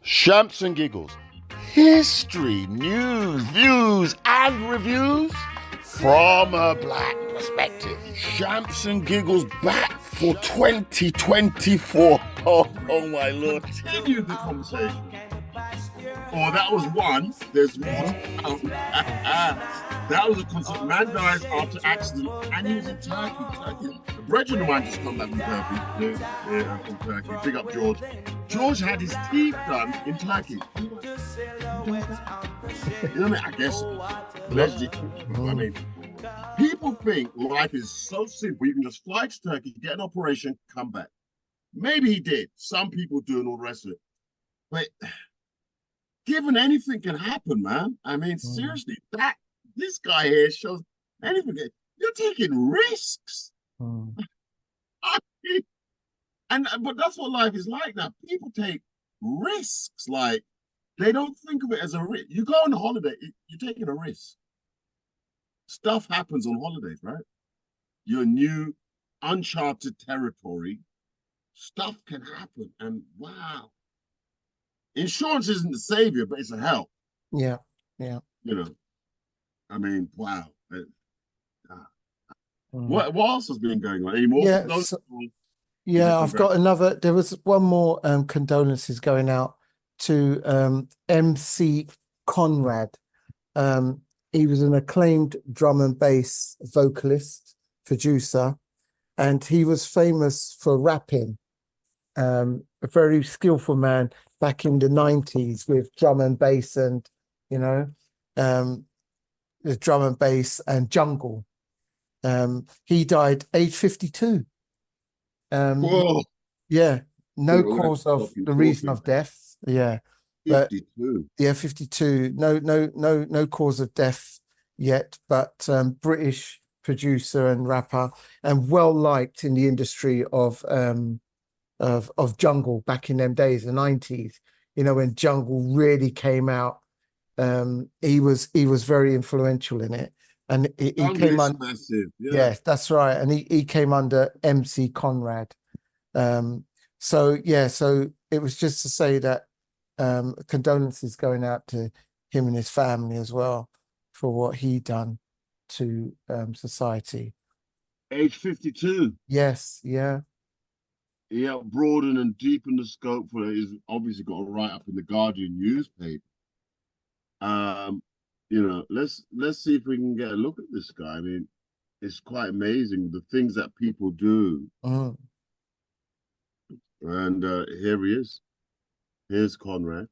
Shamps and Giggles. History, news, views, and reviews from a black perspective. Shamps and Giggles back for 2024. Oh my Lord. Continue the conversation. Oh, that was one. There's more to come. That was a concert. Man dies after accident, and he was in Turkey. A brethren of mine just come back from Turkey. Yeah, from Turkey. Big up George. George had his teeth done in Turkey. You know what I mean? I guess. I mean, people think life is so simple. You can just fly to Turkey, get an operation, come back. Maybe he did. Some people do and all the rest of it. But given anything can happen, man. I mean, seriously, this guy here shows anything. You're taking risks. But that's what life is like now. People take risks. Like, they don't think of it as a risk. You go on holiday, you're taking a risk. Stuff happens on holidays, right? You're new, uncharted territory. Stuff can happen, and wow. Insurance isn't the savior, but it's a help. Yeah. You know, I mean, wow. What else has been going on? Any more? I've got another. There was one more condolences going out to MC Conrad. He was an acclaimed drum and bass vocalist, producer, and he was famous for rapping. A very skillful man back in the 90s with drum and bass and, the drum and bass and jungle. He died age 52. Yeah, no cause of the reason of death. Yeah. 52. Yeah, 52. No cause of death yet, but British producer and rapper and well liked in the industry of jungle back in them days, the 90s, when jungle really came out. He was very influential in it, and he came under massive. Yeah, that's right, and he came under MC Conrad. So it was just to say that condolences going out to him and his family as well for what he done to society. Age 52. Yes, yeah. Yeah, broaden and deepen the scope for it. Is obviously got a write up in the Guardian newspaper. Let's see if we can get a look at this guy. I mean, it's quite amazing the things that people do. And here he is. Here's Conrad.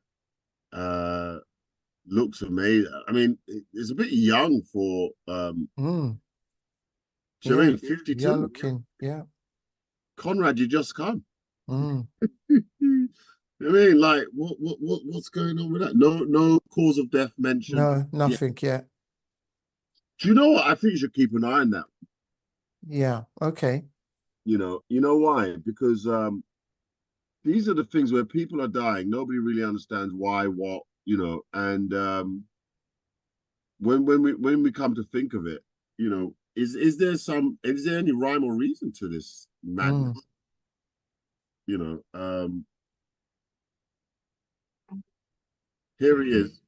Looks amazing. I mean, it's a bit young for do you know what I mean? 52. Young looking, yeah. Conrad, you just come. I mean, like, what's going on with that? No cause of death mentioned. No, nothing yet. Do you know what? I think you should keep an eye on that. Yeah. Okay. You know why? Because these are the things where people are dying. Nobody really understands why, what, and when we come to think of it, is there any rhyme or reason to this madness? Here he is.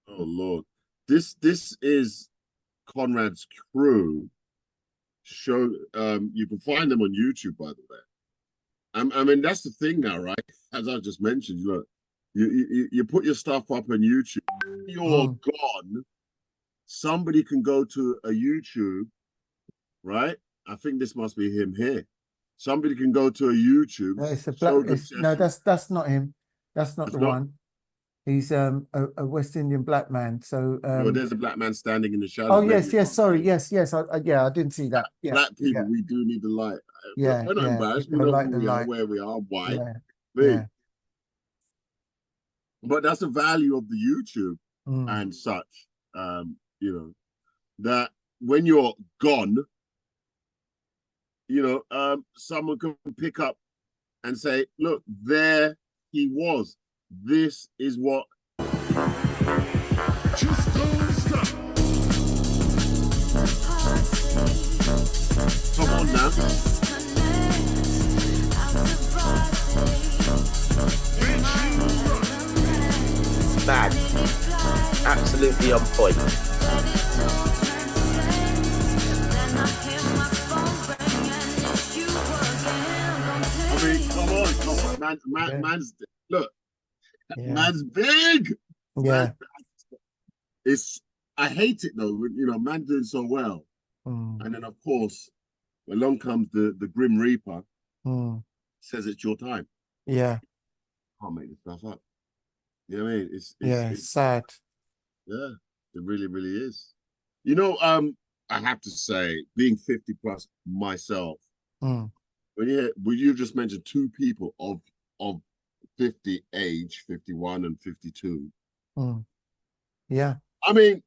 Oh Lord, this is Conrad's crew. Show you can find them on YouTube, by the way. I mean, that's the thing now, right? As I just mentioned, look, you put your stuff up on YouTube. You're gone. Somebody can go to a YouTube, right? I think this must be him here. Somebody can go to a YouTube. No, it's a black. That's not him. That's not the one. He's a West Indian black man. So there's a black man standing in the shadow. Oh yes. Sorry, yes. I didn't see that. Yeah, black people, we do need the light. Yeah, we're not embarrassed. We know who we are, where we are, white. Yeah. But that's the value of the YouTube and such. That when you're gone, someone can pick up and say, look, there he was. This is what. Just don't stop. Come on now. Bitch, you run. bad. Absolutely on point. I mean, come on. Man's look, man's big. Yeah. I hate it though, you know, man doing so well. And then of course, along comes the Grim Reaper, says it's your time. Yeah. Can't make this stuff up. You know what I mean? It's sad. Yeah, it really, really is. You know, I have to say, being 50 plus myself, when you just mentioned two people of 50 age, 51 and 52. Yeah. I mean,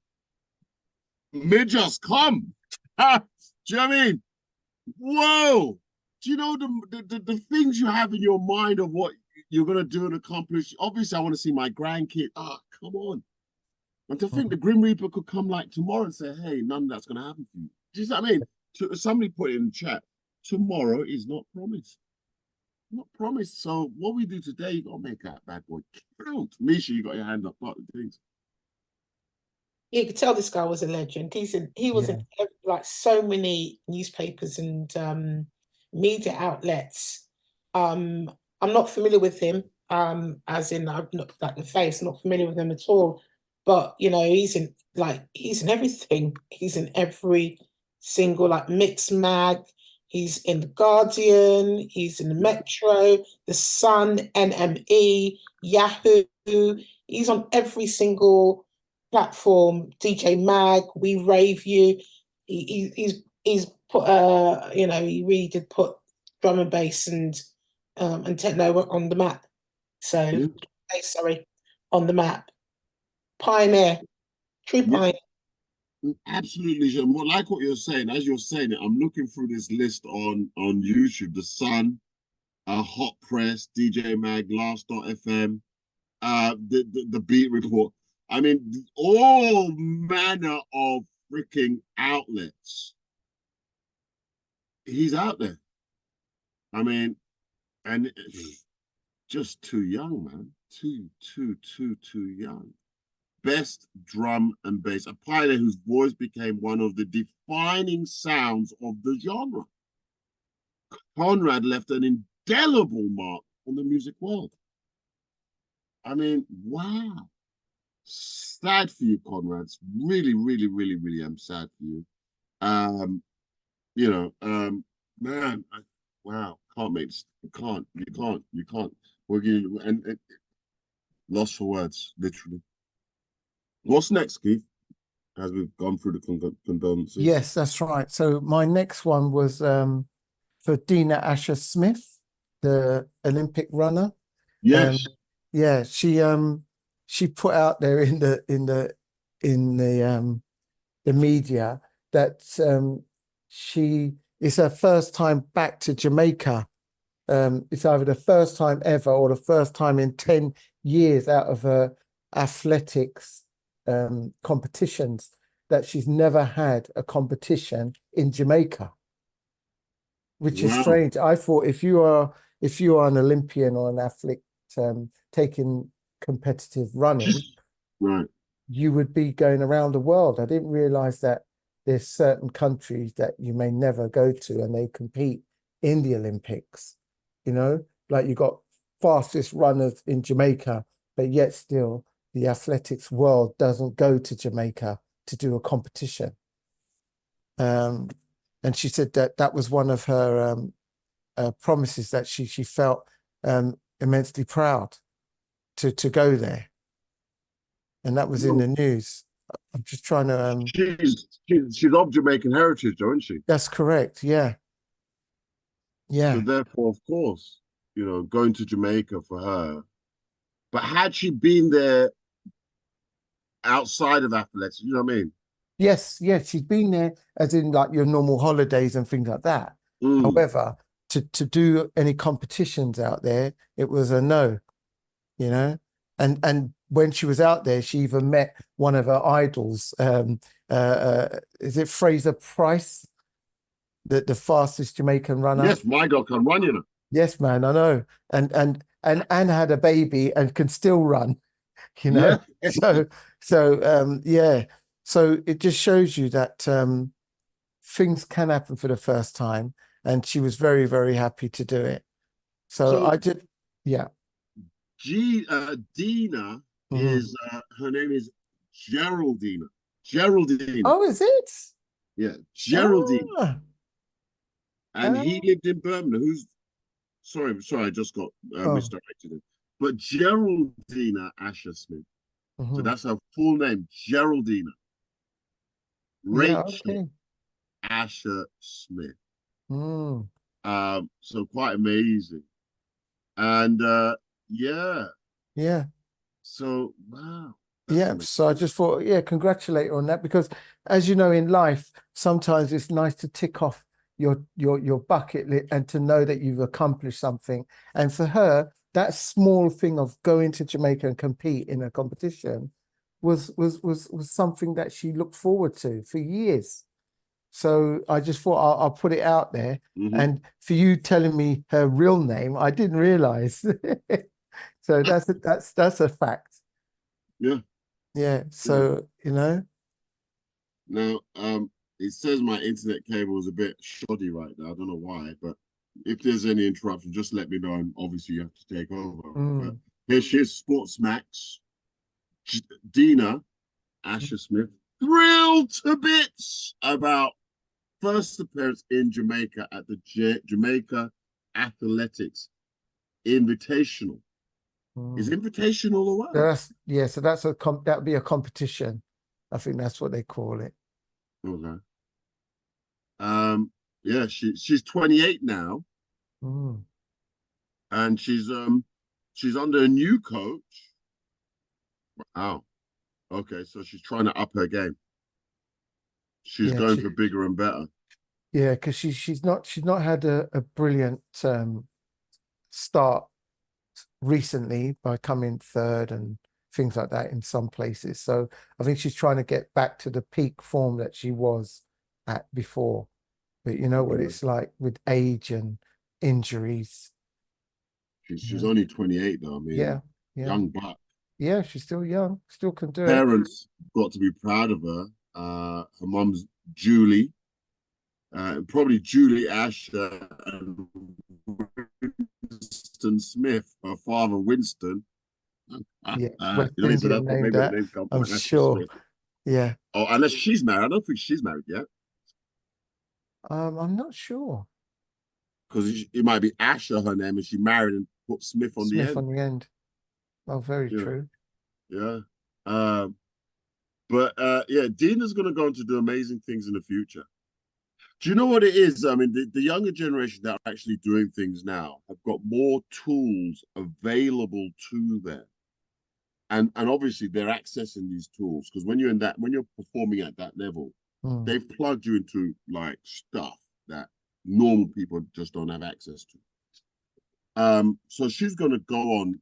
may just come. Do you know what I mean? Whoa. Do you know the things you have in your mind of what you're gonna do and accomplish? Obviously, I want to see my grandkid. Come on. And to think the Grim Reaper could come like tomorrow and say, hey, none of that's gonna happen for you. Do you know what I mean? Somebody put it in the chat. Tomorrow is not promised. Not promised. So what we do today, you gotta make that bad boy count. Misha, you got your hand up, part of the things. You could tell this guy was a legend. He was in like so many newspapers and media outlets. I'm not familiar with him, as in I'm not like the face, not familiar with him at all. But you know, he's in everything. He's in every single like Mix Mag. He's in the Guardian. He's in the Metro, the Sun, NME, Yahoo. He's on every single platform. DJ Mag, We Rave You. He's put you know, he really did put drum and bass and techno on the map. So sorry, on the map. Pioneer, true pioneer. Absolutely, well, like what you're saying. As you're saying it, I'm looking through this list on YouTube. The Sun, Hot Press, DJ Mag, Last.fm, the Beat Report. I mean, all manner of freaking outlets. He's out there. I mean, and just too young, man. Too young. Best drum and bass, a pioneer whose voice became one of the defining sounds of the genre. Conrad left an indelible mark on the music world. I mean, wow. Sad for you, Conrad. Really, really, really, really am sad for you. You know, man, wow, can't make this. You can't. We're getting and lost for words, literally. What's next, Keith? As we've gone through the condolences. Yes, that's right. So my next one was for Dina Asher-Smith, the Olympic runner. Yes. Yeah, she put out there in the media that it's her first time back to Jamaica. It's either the first time ever or the first time in 10 years out of her athletics competitions that she's never had a competition in Jamaica, which is strange. I thought if you are an Olympian or an athlete taking competitive running, right, you would be going around the world. I didn't realize that there's certain countries that you may never go to and they compete in the Olympics, you know, like you got fastest runners in Jamaica, but yet still the athletics world doesn't go to Jamaica to do a competition. And she said that was one of her promises, that she felt immensely proud to go there. And that was in the news. I'm just trying to... She's of Jamaican heritage, though, isn't she? That's correct, yeah. Yeah. So therefore, of course, you know, going to Jamaica for her. But had she been there outside of athletics, you know what I mean? Yes, she's been there as in like your normal holidays and things like that. However, to do any competitions out there, it was a no, you know? And when she was out there, she even met one of her idols. Is it Fraser Price? The fastest Jamaican runner? Yes, my God can run, you know. Yes, man, I know. And had a baby and can still run. you know. Yeah. Yeah. So it just shows you that things can happen for the first time, and she was very, very happy to do it. So I did, yeah. Dina Mhm. is her name is Geraldina. Geraldina. Oh, is it? Yeah, Geraldine. Ah, And he ah. lived in Birmingham. Sorry, I just got Oh. misdirected. But Geraldina Asher-Smith. So Mhm. that's her full name, Geraldina Yeah, Rachel okay. Asher-Smith. Mm. So quite amazing. And yeah, Yeah. so wow. That's Yeah, amazing. so I just thought, yeah, congratulate her on that, because as you know, in life, sometimes it's nice to tick off your bucket list and to know that you've accomplished something. And for her, that small thing of going to Jamaica and compete in a competition was something that she looked forward to for years. So I just thought I'll put it out there. Mhm. And for you telling me her real name, I didn't realize. So that's a fact. Yeah. Yeah. So, you know. Now, it says my internet cable is a bit shoddy right now. I don't know why, but if there's any interruption, just let me know. And obviously, you have to take over. But here she is, Sports Max, Dina Asher-Smith, thrilled to bits about first appearance in Jamaica at the Jamaica Athletics Invitational. Is Invitational a word? That's yeah, so that's that would be a competition. I think that's what they call it. Okay. Yeah, she's 28 now, and she's under a new coach. Wow. Okay, so she's trying to up her game. She's going for bigger and better. Yeah, because she's not had a brilliant start recently by coming third and things like that in some places. So I think she's trying to get back to the peak form that she was at before. But you know what it's like with age and injuries. She's only 28 though. I mean, Yeah. young buck. Yeah, she's still young, still can do it. Parents got to be proud of her. Her mom's Julie, probably Julie Asher and Winston Smith. Her father Winston. Yeah, That's what named maybe the that, name comes I'm from. sure. Yeah. Oh, unless she's married. I don't think she's married yet. I'm not sure. Because it might be Asher, her name, and she married and put Smith on the end. Smith on the end. Oh, very true. Yeah. But yeah, Dina's going to go on to do amazing things in the future. Do you know what it is? I mean, the younger generation that are actually doing things now have got more tools available to them. And obviously they're accessing these tools because when you're performing at that level, they've plugged you into like stuff that normal people just don't have access to. So she's going to go on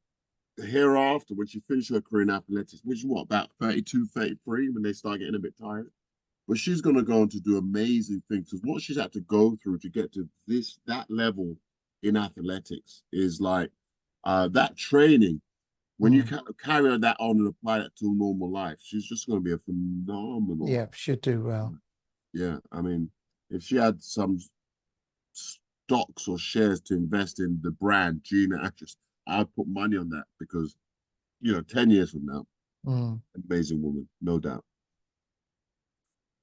hereafter when she finishes her career in athletics, which is what, about 32, 33 when they start getting a bit tired. But she's going to go on to do amazing things because what she's had to go through to get to that level in athletics is like that training. When you carry that on and apply that to normal life, she's just going to be a phenomenal. Yeah, she'll do well. Yeah, I mean, if she had some stocks or shares to invest in the brand Dina Asher, I'd put money on that because, 10 years from now, amazing woman, no doubt.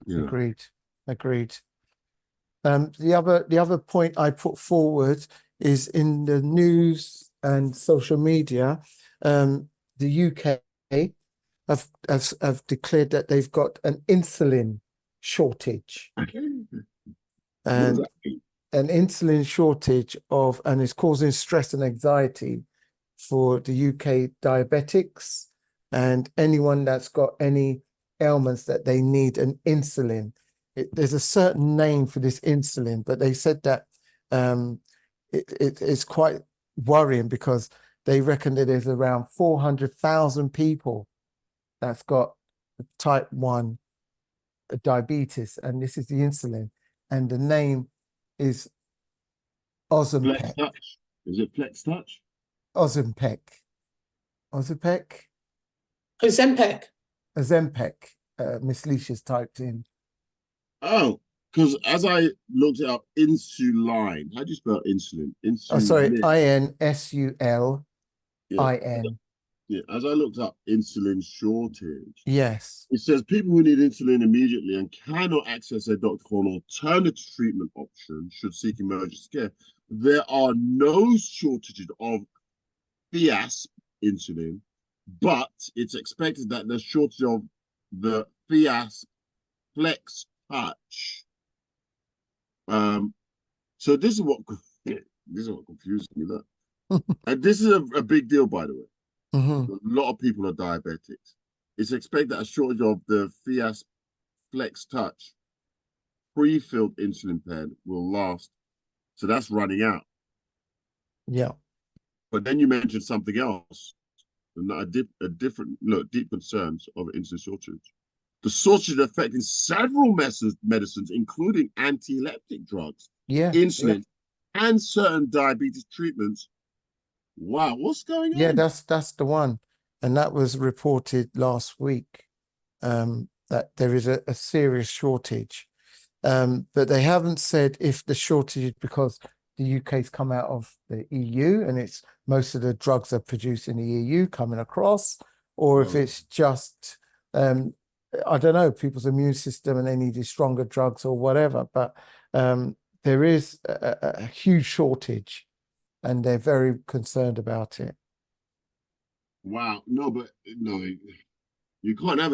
Agreed. The other point I put forward is in the news and social media, the UK have declared that they've got an insulin shortage. And an insulin shortage and it's causing stress and anxiety for the UK diabetics and anyone that's got any ailments that they need an insulin. There's a certain name for this insulin, but they said that it's quite worrying because they reckon that there's around 400,000 people that's got type 1 diabetes, and this is the insulin, and the name is Ozempic. Is it Flex Touch? Ozempic. Ozempic. Ozempic. Miss Leisha's typed in. Oh, because as I looked it up, insulin. How do you spell insulin? Oh, sorry, Insulin. Insulin. Yeah, as I looked up insulin shortage, Yes. it says people who need insulin immediately and cannot access their doctor for an alternative treatment option should seek emergency care. There are no shortages of Fiasp insulin, but it's expected that there's shortage of the Fiasp Flex Touch. So this is what confused me. Look, and this is a big deal, by the way. Mm-hmm. A lot of people are diabetics. It's expected that a shortage of the Fiasp Flex Touch pre-filled insulin pen will last. So that's running out. Yeah. But then you mentioned something else, a different deep concerns of insulin shortage. The shortage is affecting several medicines, including anti-epileptic drugs, insulin, and certain diabetes treatments. Wow, what's going on? Yeah, that's the one. And that was reported last week, that there is a serious shortage. But they haven't said if the shortage is because the UK's come out of the EU and it's most of the drugs are produced in the EU coming across, or if it's just, I don't know, people's immune system and they needed stronger drugs or whatever. But there is a huge shortage. And they're very concerned about it. Wow. No, you can't have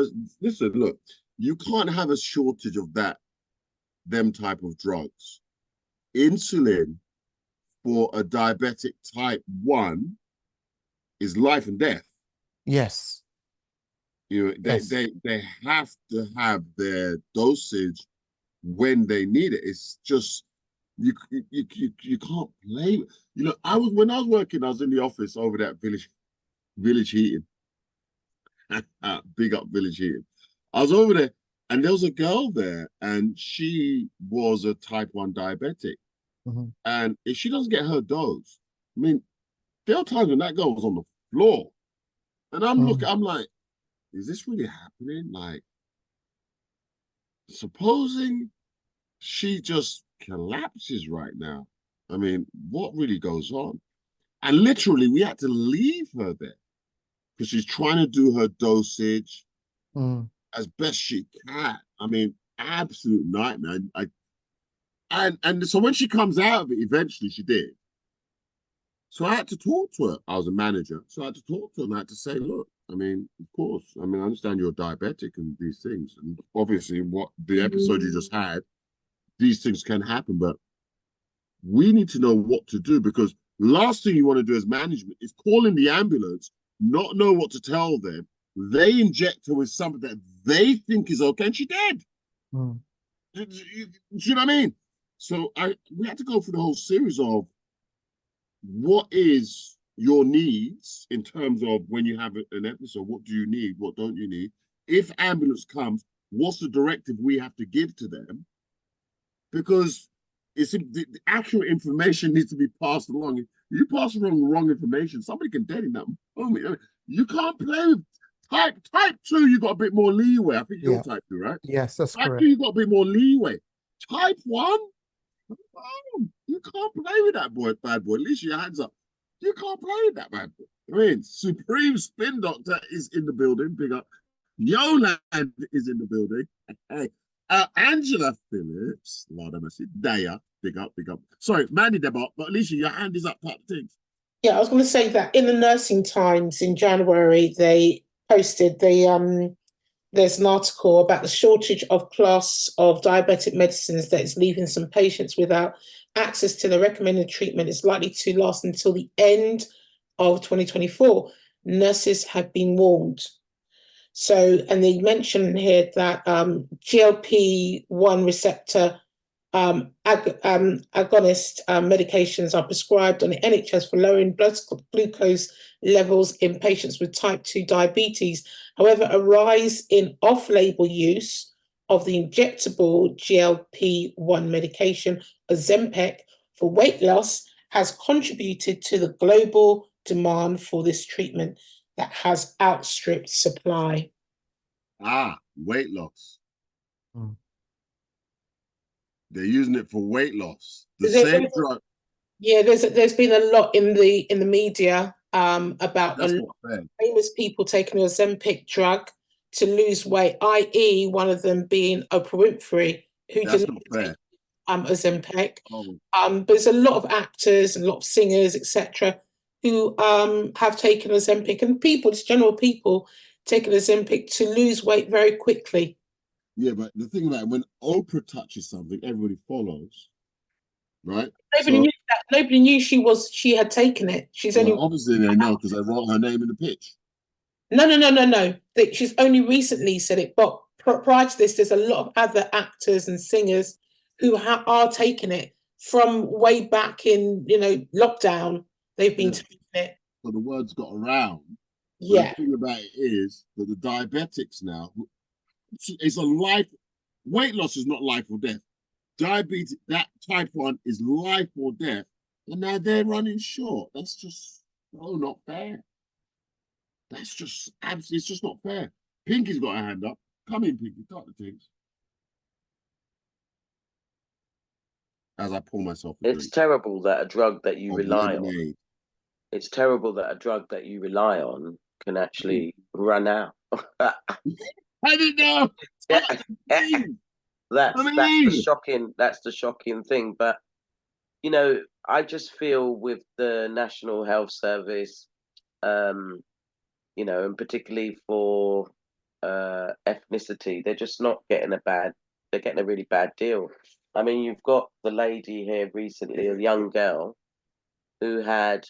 you can't have a shortage of them type of drugs. Insulin for a diabetic type 1 is life and death. Yes. You know, they have to have their dosage when they need it. It's just you can't play. You know, when I was working, I was in the office over there at Village Heating. Big up Village Heating. I was over there, and there was a girl there, and she was a type 1 diabetic. Mm-hmm. And if she doesn't get her dose, I mean, there are times when that girl was on the floor, and I'm looking, I'm like, is this really happening? Like, supposing she just collapses right now. I mean, what really goes on? And literally, we had to leave her there because she's trying to do her dosage as best she can. I mean, absolute nightmare. And so when she comes out of it, eventually she did. So I had to talk to her. I was a manager. So I had to talk to her and I had to say, look, I mean, of course, I mean, I understand you're diabetic and these things. And obviously what the episode you just had, these things can happen, but we need to know what to do, because last thing you want to do as management is call in the ambulance, not know what to tell them. They inject her with something that they think is okay, and she dead. Do you know what I mean? So we had to go through the whole series of what is your needs in terms of when you have an episode. What do you need? What don't you need? If ambulance comes, what's the directive we have to give to them? Because the actual information needs to be passed along. If you pass along the wrong information, somebody can dead in that moment. You can't play with type 2. You got a bit more leeway. I think you're type 2, right? Yes, that's type correct. 2, you got a bit more leeway. Type 1, you can't play with that bad boy. At least your hands up. You can't play with that bad boy. I mean, Supreme Spin Doctor is in the building. Big up. Yoland is in the building. Hey. Angela Phillips, Lord have mercy. Daya, big up. Sorry, Mandy Debot, but Alicia, your hand is up type things. Yeah, I was going to say that in the Nursing Times in January, they posted there's an article about the shortage of class of diabetic medicines that is leaving some patients without access to the recommended treatment. It's likely to last until the end of 2024. Nurses have been warned. So, and they mention here that GLP-1 receptor agonist medications are prescribed on the NHS for lowering blood glucose levels in patients with type 2 diabetes. However, a rise in off-label use of the injectable GLP-1 medication, Ozempic, for weight loss has contributed to the global demand for this treatment. that has outstripped supply. Ah, weight loss. Mm. They're using it for weight loss. The There- same drug. Yeah, there's been a lot in the media about That's a not fair. famous people taking a Ozempic drug to lose weight, i.e., one of them being Oprah Winfrey, who That's did not fair. Ozempic. Oh, But there's a lot of actors and a lot of singers, etc., who have taken Ozempic, and people, just general people, taking Ozempic to lose weight very quickly. yeah, but the thing about it, when Oprah touches something, everybody follows, right? Nobody knew that. Nobody knew she had taken it. She's only Obviously they know because they wrote her name in the pitch. No. She's only recently said it, but prior to this, there's a lot of other actors and singers who are taking it from way back in, lockdown. They've been taking it. So the word's got around. Yeah. The thing about it is that the diabetics now, it's a life. Weight loss is not life or death. Diabetes, that type 1 is life or death, and now they're running short. That's just so not fair. That's just absolutely, it's just not fair. Pinky's got her hand up. Come in, Pinky, start the things. As I pour myself a It's drink terrible that a drug that you of rely on, lemonade. it's terrible that a drug that you rely on can actually run out. I didn't know. That's the shocking thing. But I just feel with the National Health Service, and particularly for ethnicity, they're just not getting they're getting a really bad deal. I mean, you've got the lady here recently, a young girl who had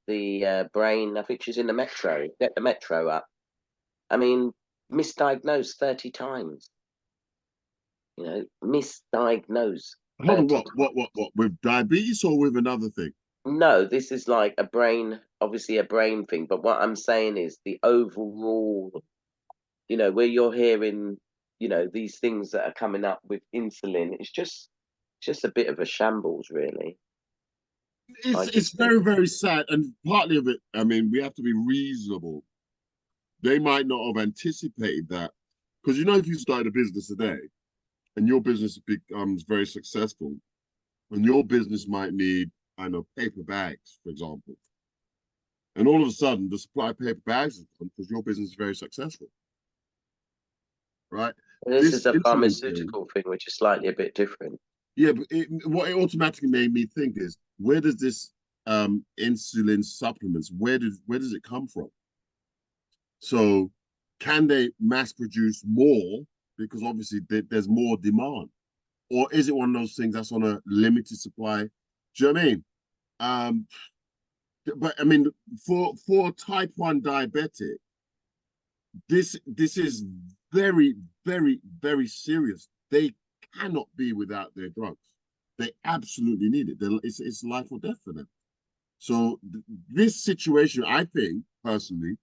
the brain, I think she's in the metro, get the metro up. I mean, misdiagnosed 30 times. Misdiagnosed. Hold on, what? With diabetes or with another thing? No, this is like a brain, obviously a brain thing. But what I'm saying is the overall, where you're hearing, these things that are coming up with insulin, it's just a bit of a shambles, really. It's very, very sad. And partly of it, I mean, we have to be reasonable. They might not have anticipated that. Because if you start a business today and your business becomes very successful, and your business might need, paper bags, for example. And all of a sudden, the supply of paper bags is gone because your business is very successful. Right? This is a pharmaceutical thing, which is slightly a bit different. Yeah, but what it automatically made me think is, where does this insulin supplements, where does it come from? So can they mass produce more because obviously there's more demand? Or is it one of those things that's on a limited supply? Do you know what I mean? But I mean, for type 1 diabetic, this is very, very, very serious. They cannot be without their drugs. They absolutely need it. It's life or death for them. So this situation, I think, personally,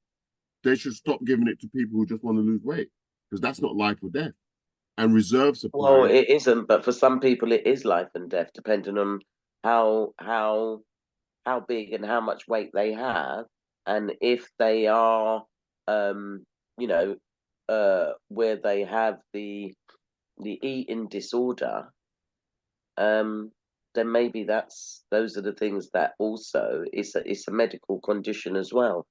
they should stop giving it to people who just want to lose weight, because that's not life or death. And reserve supply. Well, it isn't, but for some people it is life and death, depending on how big and how much weight they have, and if they are where they have the eating disorder, then maybe those are the things that also it's a medical condition as well.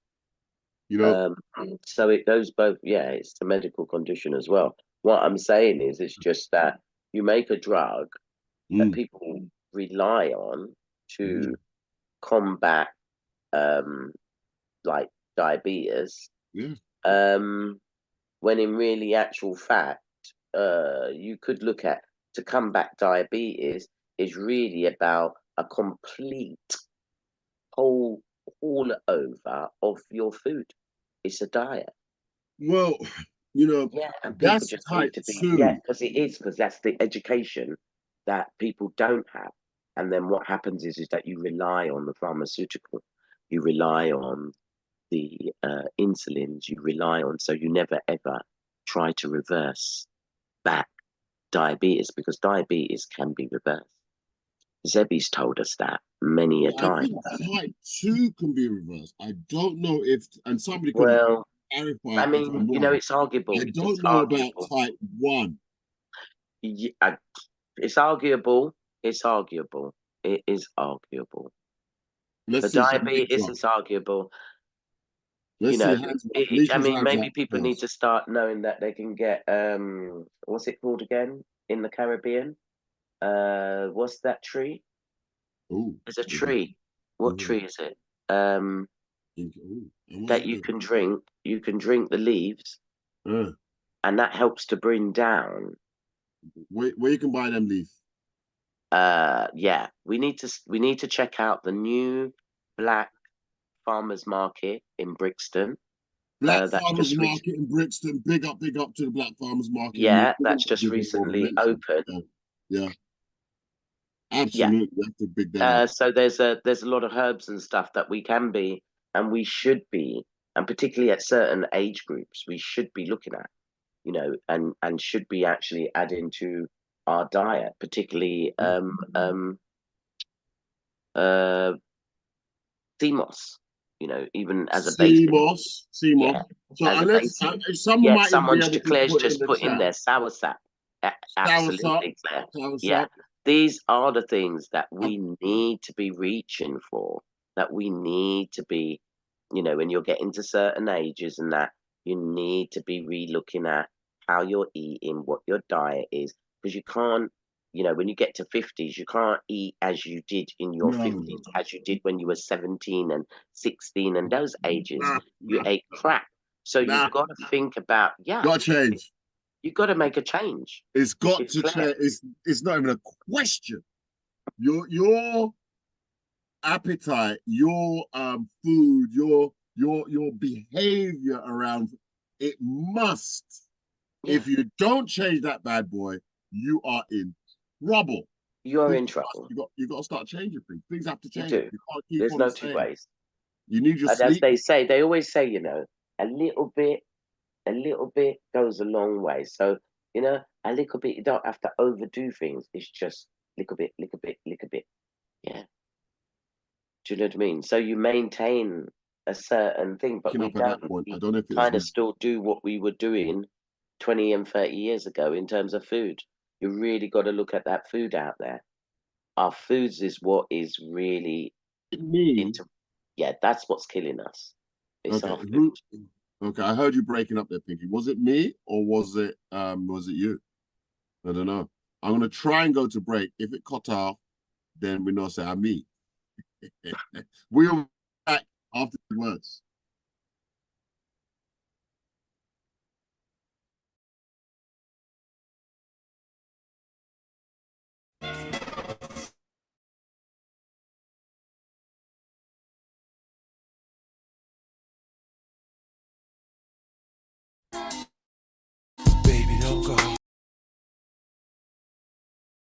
So it goes both. Yeah, it's a medical condition as well. What I'm saying is, it's just that you make a drug that people rely on to combat like diabetes. When in really actual fact, you could look at, to combat diabetes is really about a complete all over of your food. It's a diet. Well, yeah, and people that's just type need to be 2. Yeah, because that's the education that people don't have. And then what happens is that you rely on the pharmaceutical, you rely on the insulins, you rely on, so you never ever try to reverse back diabetes, because diabetes can be reversed. Zebby's told us that many a I time. think type 2 can be reversed. I don't know if, and somebody can Well, clarify I if mean, I'm you know, wrong. it's arguable. I It's don't know about arguable. type 1. Yeah, it's arguable. It's arguable. It is arguable. Let's For see. Some diabetes, hands up. it's arguable. Let's You see know, hands up. Leisha's I mean, hands up maybe people need first. to start knowing that they can get what's it called again in the Caribbean? What's that tree? Ooh, There's a tree. What tree is it? ooh. And what's That it you do? can drink. You can drink the leaves, and that helps to bring down. Where you can buy them leaf? Yeah, we need to check out the new Black Farmers Market in Brixton. Black That's Farmers just Market in Brixton. Big up to the Black Farmers Market. yeah, that's just recently opened. Yeah, absolutely. That's a big day. So there's a lot of herbs and stuff that we can be and we should be, and particularly at certain age groups, we should be looking at, you know, and should be actually adding to our diet, particularly sea moss, you know, even as a basic. Sea moss. Yeah, So as a unless basic. someone Yeah, might even be someone's able to declares put it in just the put in chat. there soursop. Absolutely, Claire. Yeah, Soursop. these are the things that we need to be reaching for, that we need to be, you know, when you're getting to certain ages and that you need to be re-looking at how you're eating, what your diet is, because you can't, you know, when you get to 50s, you can't eat as you did in your 50s, as you did when you were 17 and 16 and those ages. You ate crap. So you've got to think about, Got to change. you've got to make a change. It's got to change. It's not even a question. Your appetite, your food, your behavior around it must. Yeah. If you don't change that bad boy, you are in trouble. You're in trouble. You got to start changing things. Things have to change. You do. You can't keep There's on no the two same. ways. You need your And sleep. as they say, they always say, you know, a little bit goes a long way. So, you know, a little bit, you don't have to overdo things. It's just little bit. Yeah. Do you know what I mean? So you maintain a certain thing, but we don't. I don't know if it Kind was of still do what we were doing 20 and 30 years ago in terms of food. You really got to look at that food out there. Our foods is what is really me. Yeah, that's what's killing us. It's our food. Okay, I heard you breaking up there, Pinky. Was it me or was it you? I don't know. I'm gonna try and go to break. If it cut off, then we know say I'm me. We'll be back after the words.